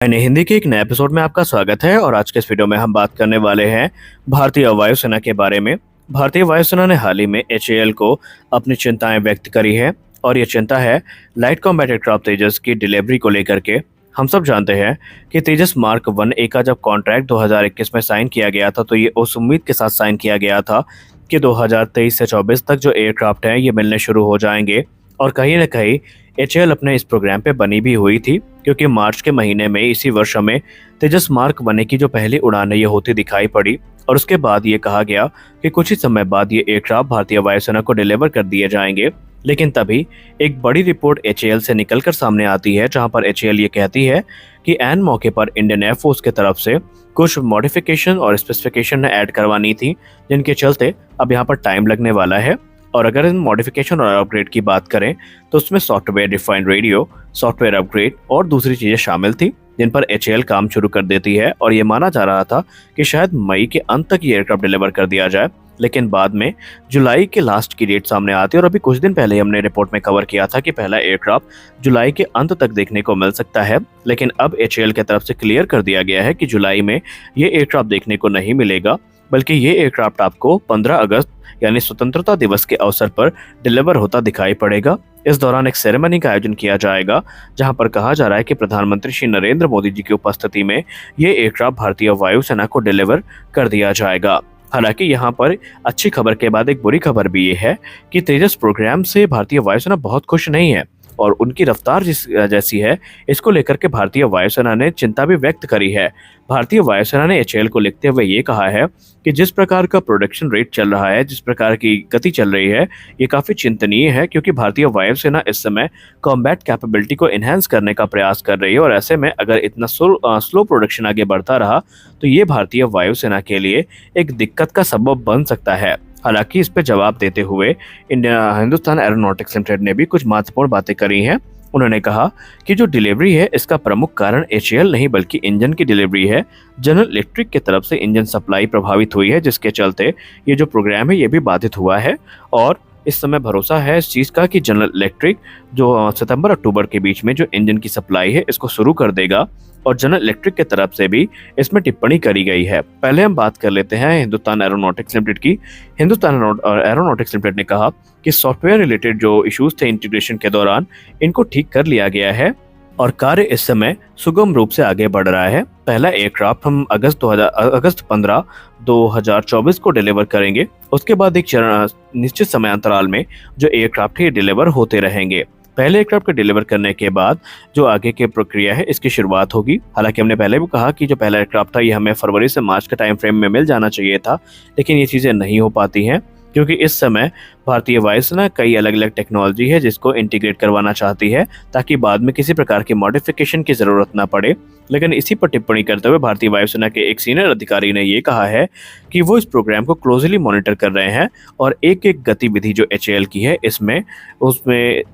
यानी हिंदी के एक नए एपिसोड में आपका स्वागत है। और आज के इस वीडियो में हम बात करने वाले हैं भारतीय वायुसेना के बारे में। भारतीय वायुसेना ने हाल ही में HAL को अपनी चिंताएं व्यक्त करी है और ये चिंता है लाइट कॉम्बैट एयरक्राफ्ट तेजस की डिलीवरी को लेकर के। हम सब जानते हैं कि तेजस मार्क 1A का जब कॉन्ट्रैक्ट 2021 में साइन किया गया था तो ये उस उम्मीद के साथ साइन किया गया था कि 2023 से 24 तक जो एयरक्राफ्ट हैं ये मिलने शुरू हो जाएंगे। और कहीं ना कहीं HAL अपने इस प्रोग्राम पे बनी भी हुई थी, क्योंकि मार्च के महीने में इसी वर्ष में तेजस मार्क 1A की जो पहली उड़ान है ये होती दिखाई पड़ी। और उसके बाद ये कहा गया कि कुछ ही समय बाद ये एयरक्राफ्ट भारतीय वायुसेना को डिलीवर कर दिए जाएंगे। लेकिन तभी एक बड़ी रिपोर्ट HAL से निकलकर सामने आती है, जहां पर HAL ये कहती है कि ऐन मौके पर इंडियन एयरफोर्स की तरफ से कुछ मॉडिफिकेशन और स्पेसिफिकेशन ऐड करवानी थी, जिनके चलते अब यहाँ पर टाइम लगने वाला है। और अगर इन मॉडिफिकेशन और अपग्रेड की बात करें तो उसमें software defined radio, software upgrade और दूसरी चीजें शामिल थी, जिन पर HAL काम शुरू कर देती है। और ये माना जा रहा था कि शायद मई के अंत तक ये एयरक्राफ्ट डिलीवर कर दिया जाए, लेकिन बाद में जुलाई के लास्ट की डेट सामने आती है। और अभी कुछ दिन पहले हमने रिपोर्ट में कवर किया था कि पहला एयरक्राफ्ट जुलाई के अंत तक देखने को मिल सकता है। लेकिन अब HAL की तरफ से क्लियर कर दिया गया है कि जुलाई में ये एयरक्राफ्ट देखने को नहीं मिलेगा, बल्कि ये एयरक्राफ्ट आपको 15 अगस्त यानी स्वतंत्रता दिवस के अवसर पर डिलीवर होता दिखाई पड़ेगा। इस दौरान एक सेरेमनी का आयोजन किया जाएगा, जहां पर कहा जा रहा है कि प्रधानमंत्री श्री नरेंद्र मोदी जी की उपस्थिति में ये एयरक्राफ्ट भारतीय वायुसेना को डिलीवर कर दिया जाएगा। हालांकि यहाँ पर अच्छी खबर के बाद एक बुरी खबर भी ये है कि तेजस प्रोग्राम से भारतीय वायुसेना बहुत खुश नहीं है और उनकी रफ्तार जैसी है, इसको लेकर के भारतीय वायुसेना ने चिंता भी व्यक्त करी है। भारतीय वायुसेना ने HAL को लिखते हुए ये कहा है कि जिस प्रकार का प्रोडक्शन रेट चल रहा है, जिस प्रकार की गति चल रही है, ये काफ़ी चिंतनीय है, क्योंकि भारतीय वायुसेना इस समय कॉम्बैट कैपेबिलिटी को इन्हेंस करने का प्रयास कर रही है। और ऐसे में अगर इतना स्लो प्रोडक्शन आगे बढ़ता रहा तो ये भारतीय वायुसेना के लिए एक दिक्कत का सबब बन सकता है। हालांकि इस पे जवाब देते हुए हिंदुस्तान एरोनॉटिक्स लिमिटेड ने भी कुछ महत्वपूर्ण बातें करी हैं। उन्होंने कहा कि जो डिलीवरी है इसका प्रमुख कारण HAL नहीं बल्कि इंजन की डिलीवरी है। जनरल इलेक्ट्रिक की तरफ से इंजन सप्लाई प्रभावित हुई है, जिसके चलते ये जो प्रोग्राम है ये भी बाधित हुआ है। और इस समय भरोसा है इस चीज़ का कि जनरल इलेक्ट्रिक जो सितंबर अक्टूबर के बीच में जो इंजन की सप्लाई है इसको शुरू कर देगा। और जनरल इलेक्ट्रिक की तरफ से भी इसमें टिप्पणी करी गई है। पहले हम बात कर लेते हैं हिंदुस्तान एरोनॉटिक्स लिमिटेड की। हिंदुस्तान एरोनॉटिक्स लिमिटेड ने कहा कि सॉफ्टवेयर रिलेटेड जो इश्यूज थे इंटीग्रेशन के दौरान, इनको ठीक कर लिया गया है और कार्य इस समय सुगम रूप से आगे बढ़ रहा है। पहला एयरक्राफ्ट हम अगस्त 15, 2024 को डिलीवर करेंगे। उसके बाद एक निश्चित समय अंतराल में जो एयरक्राफ्ट है डिलीवर होते रहेंगे। पहले एयरक्राफ्ट को डिलीवर करने के बाद जो आगे की प्रक्रिया है इसकी शुरुआत होगी। हालांकि हमने पहले भी कहा कि जो पहला एयरक्राफ्ट था ये हमें फरवरी से मार्च के टाइम फ्रेम में मिल जाना चाहिए था, लेकिन ये चीज़ें नहीं हो पाती हैं, क्योंकि इस समय भारतीय वायुसेना कई अलग अलग टेक्नोलॉजी है जिसको इंटीग्रेट करवाना चाहती है, ताकि बाद में किसी प्रकार की मॉडिफिकेशन की ज़रूरत ना पड़े। लेकिन इसी पर टिप्पणी करते हुए भारतीय वायुसेना के एक सीनियर अधिकारी ने ये कहा है कि वो इस प्रोग्राम को क्लोजली मॉनिटर कर रहे हैं और एक एक गतिविधि जो HAL की है उसमें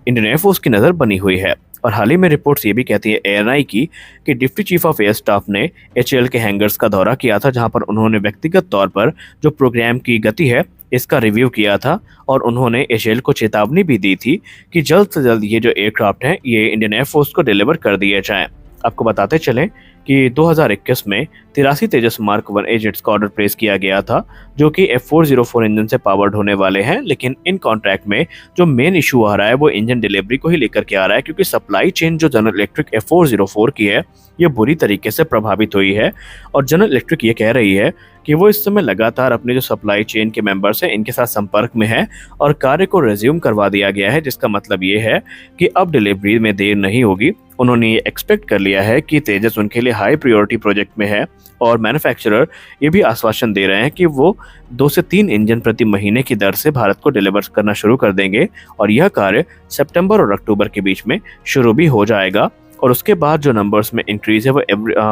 इंडियन एयरफोर्स की नज़र बनी हुई है। और हाल ही में रिपोर्ट्स ये भी कहती है ANI की कि deputy chief of air staff ने HAL के हैंगर्स का दौरा किया था, जहां पर उन्होंने व्यक्तिगत तौर पर जो प्रोग्राम की गति है इसका रिव्यू किया था। और उन्होंने HAL को चेतावनी भी दी थी कि जल्द से जल्द ये जो एयरक्राफ्ट हैं ये इंडियन एयरफोर्स को डिलीवर कर दिए जाएं। आपको बताते चलें कि 2021 में 83 तेजस मार्क 1A जेट्स का ऑर्डर प्लेस किया गया था, जो कि F404 इंजन से पावर्ड होने वाले हैं। लेकिन इन कॉन्ट्रैक्ट में जो मेन इशू आ रहा है वो इंजन डिलीवरी को ही लेकर के आ रहा है, क्योंकि सप्लाई चेन जो जनरल इलेक्ट्रिक F404 की है ये बुरी तरीके से प्रभावित हुई है। और जनरल इलेक्ट्रिक ये कह रही है कि वो इस समय लगातार अपने जो सप्लाई चेन के मेंबर्स हैं इनके साथ संपर्क में है और कार्य को रिज्यूम करवा दिया गया है, जिसका मतलब ये है कि अब डिलीवरी में देर नहीं होगी। उन्होंने ये एक्सपेक्ट कर लिया है कि तेजस उनके लिए हाई प्रायोरिटी प्रोजेक्ट में है और मैन्युफैक्चरर ये भी आश्वासन दे रहे हैं कि वो 2 से 3 इंजन प्रति महीने की दर से भारत को डिलीवर करना शुरू कर देंगे। और यह कार्य सितंबर और अक्टूबर के बीच में शुरू भी हो जाएगा। और उसके बाद जो नंबर्स में इंक्रीज है वो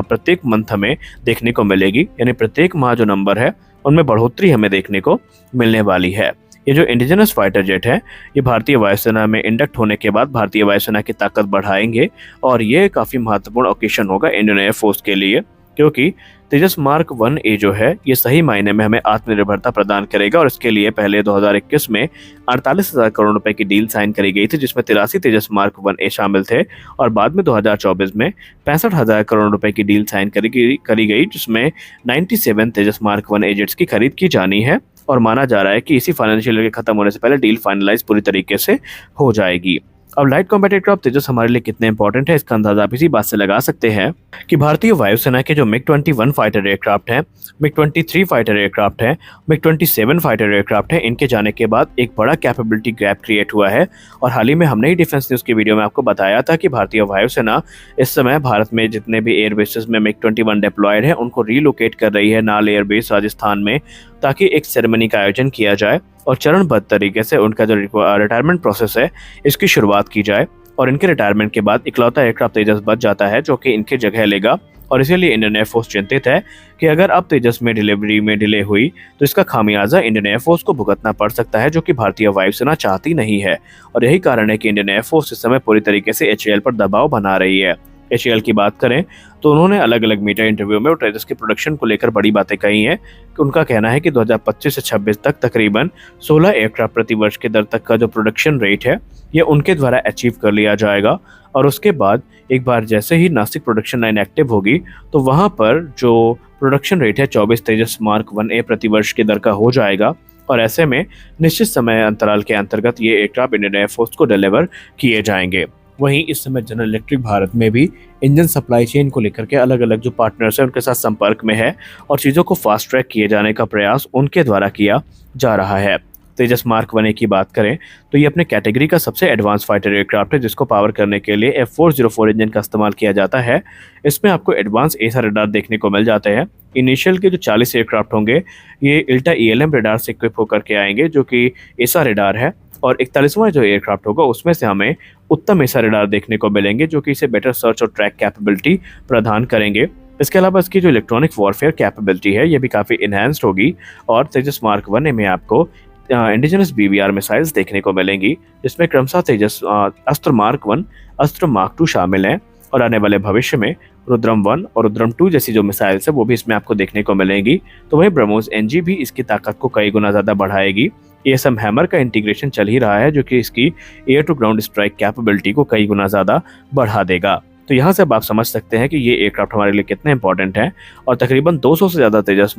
प्रत्येक मंथ हमें देखने को मिलेगी, यानी प्रत्येक माह जो नंबर है उनमें बढ़ोतरी हमें देखने को मिलने वाली है। ये जो इंडिजिनस फाइटर जेट है ये भारतीय वायुसेना में इंडक्ट होने के बाद भारतीय वायुसेना की ताकत बढ़ाएंगे और ये काफ़ी महत्वपूर्ण ओकेशन होगा इंडियन एयरफोर्स के लिए, क्योंकि तेजस मार्क 1A जो है ये सही मायने में हमें आत्मनिर्भरता प्रदान करेगा और इसके लिए पहले 2021 में 48,000 करोड़ रुपए की डील साइन करी गई थी, जिसमें 83 तेजस मार्क 1A शामिल थे और बाद में 2024 में 65,000 करोड़ रुपए की डील साइन करी गई, जिसमें 97 तेजस मार्क 1A जेट्स की खरीद की जानी है और माना जा रहा है कि इसी फाइनेंशियल ईयर के खत्म होने से पहले डील फाइनलाइज पूरी तरीके से हो जाएगी। अब लाइट कॉम्बैट एयरक्राफ्ट तेजस हमारे लिए कितने इंपॉर्टेंट है इसका अंदाजा आप इसी बात से लगा सकते हैं कि भारतीय वायुसेना के जो MiG-21 फाइटर एयरक्राफ्ट हैं, MiG-23 फाइटर एयरक्राफ्ट हैं, MiG-27 फाइटर एयरक्राफ्ट हैं, इनके जाने के बाद एक बड़ा कैपेबिलिटी गैप क्रिएट हुआ है। और हाल ही में हमने ही डिफेंस न्यूज़ की वीडियो में आपको बताया था कि भारतीय वायुसेना इस समय भारत में जितने भी एयरबेसेस में MiG-21 डिप्लॉयड है उनको रीलोकेट कर रही है नाल एयरबेस राजस्थान में, ताकि एक सेरेमनी का आयोजन किया जाए और चरणबद्ध तरीके से उनका जो रिटायरमेंट प्रोसेस है इसकी शुरुआत की जाए। और इनके रिटायरमेंट के बाद इकलौता एयरक्राफ्ट तेजस बच जाता है जो कि इनकी जगह लेगा। और इसीलिए इंडियन एयरफोर्स चिंतित है कि अगर अब तेजस में डिलीवरी में डिले हुई तो इसका खामियाजा इंडियन एयरफोर्स को भुगतना पड़ सकता है, जो कि भारतीय वायुसेना चाहती नहीं है। और यही कारण है कि इंडियन एयरफोर्स इस समय पूरी तरीके से HAL पर दबाव बना रही है। HAL की बात करें तो उन्होंने अलग अलग मीडिया इंटरव्यू में तेजस की प्रोडक्शन को लेकर बड़ी बातें कही हैं कि उनका कहना है कि 2025 से 26 तक तकरीबन 16 एयरक्राफ्ट प्रति वर्ष के दर तक का जो प्रोडक्शन रेट है ये उनके द्वारा अचीव कर लिया जाएगा। और उसके बाद एक बार जैसे ही नासिक प्रोडक्शन लाइन एक्टिव होगी तो वहाँ पर जो प्रोडक्शन रेट है 24 तेजस मार्क 1A प्रति वर्ष के दर का हो जाएगा। और ऐसे में निश्चित समय अंतराल के अंतर्गत ये एयरक्राफ्ट इंडियन एयरफोर्स को डिलीवर किए जाएंगे। वहीं इस समय जनरल इलेक्ट्रिक भारत में भी इंजन सप्लाई चेन को लेकर के अलग अलग जो पार्टनर्स हैं उनके साथ संपर्क में है और चीज़ों को फास्ट ट्रैक किए जाने का प्रयास उनके द्वारा किया जा रहा है। तेजस मार्क 1A की बात करें तो ये अपने कैटेगरी का सबसे एडवांस फाइटर एयरक्राफ्ट है, जिसको पावर करने के लिए F404 इंजन का इस्तेमाल किया जाता है। इसमें आपको एडवांस एसा रडार देखने को मिल जाते हैं। इनिशियल के जो 40 एयरक्राफ्ट होंगे ये इल्टा ELM रडार से इक्विप होकर के आएंगे, जो कि एसा रडार है। और 41वां जो एयरक्राफ्ट होगा उसमें से हमें उत्तम एसा रडार देखने को मिलेंगे, जो कि इसे बेटर सर्च और ट्रैक कैपेबिलिटी प्रदान करेंगे। इसके अलावा इसकी जो इलेक्ट्रॉनिक वॉरफेयर कैपेबिलिटी है ये भी काफ़ी इन्हांस्ड होगी। और तेजस मार्क 1A में आपको इंडिजिनस BBR मिसाइल्स देखने को मिलेंगी, जिसमें क्रमशः तेजस अस्त्र मार्क 1, अस्त्र मार्क 2 शामिल हैं। और आने वाले भविष्य में रुद्रम 1 और रुद्रम 2 जैसी जो मिसाइल्स है वो भी इसमें आपको देखने को मिलेंगी। तो वहीं ब्रह्मोस NG भी इसकी ताकत को कई गुना ज़्यादा बढ़ाएगी। ASM हैमर का इंटीग्रेशन चल ही रहा है, जो कि इसकी air to ground strike capability को कई गुना ज़्यादा बढ़ा देगा। तो यहाँ से अब आप समझ सकते हैं कि ये एयरक्राफ्ट हमारे लिए कितने इंपॉर्टेंट हैं। और तकरीबन 200 से ज़्यादा तेजस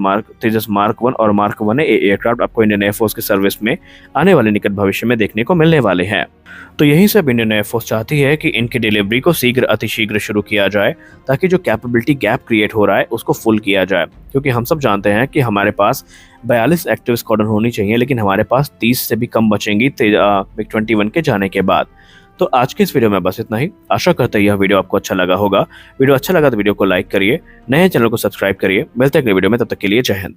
मार्क 1 और मार्क 1A एयरक्राफ्ट आपको इंडियन एयरफोर्स के सर्विस में आने वाले निकट भविष्य में देखने को मिलने वाले हैं। तो यहीं से अब इंडियन एयरफोर्स चाहती है कि इनकी डिलीवरी को अतिशीघ्र शुरू किया जाए, ताकि जो कैपेबिलिटी गैप क्रिएट हो रहा है उसको फुल किया जाए। क्योंकि हम सब जानते हैं कि हमारे पास 42 एक्टिव स्क्वाड्रन होनी चाहिए, लेकिन हमारे पास 30 से भी कम बचेंगी MiG-21 के जाने के बाद। तो आज के इस वीडियो में बस इतना ही। आशा करते हैं यह वीडियो आपको अच्छा लगा होगा। वीडियो अच्छा लगा तो वीडियो को लाइक करिए, नए चैनल को सब्सक्राइब करिए। मिलते हैं अगले वीडियो में, तब तक के लिए जय हिंद।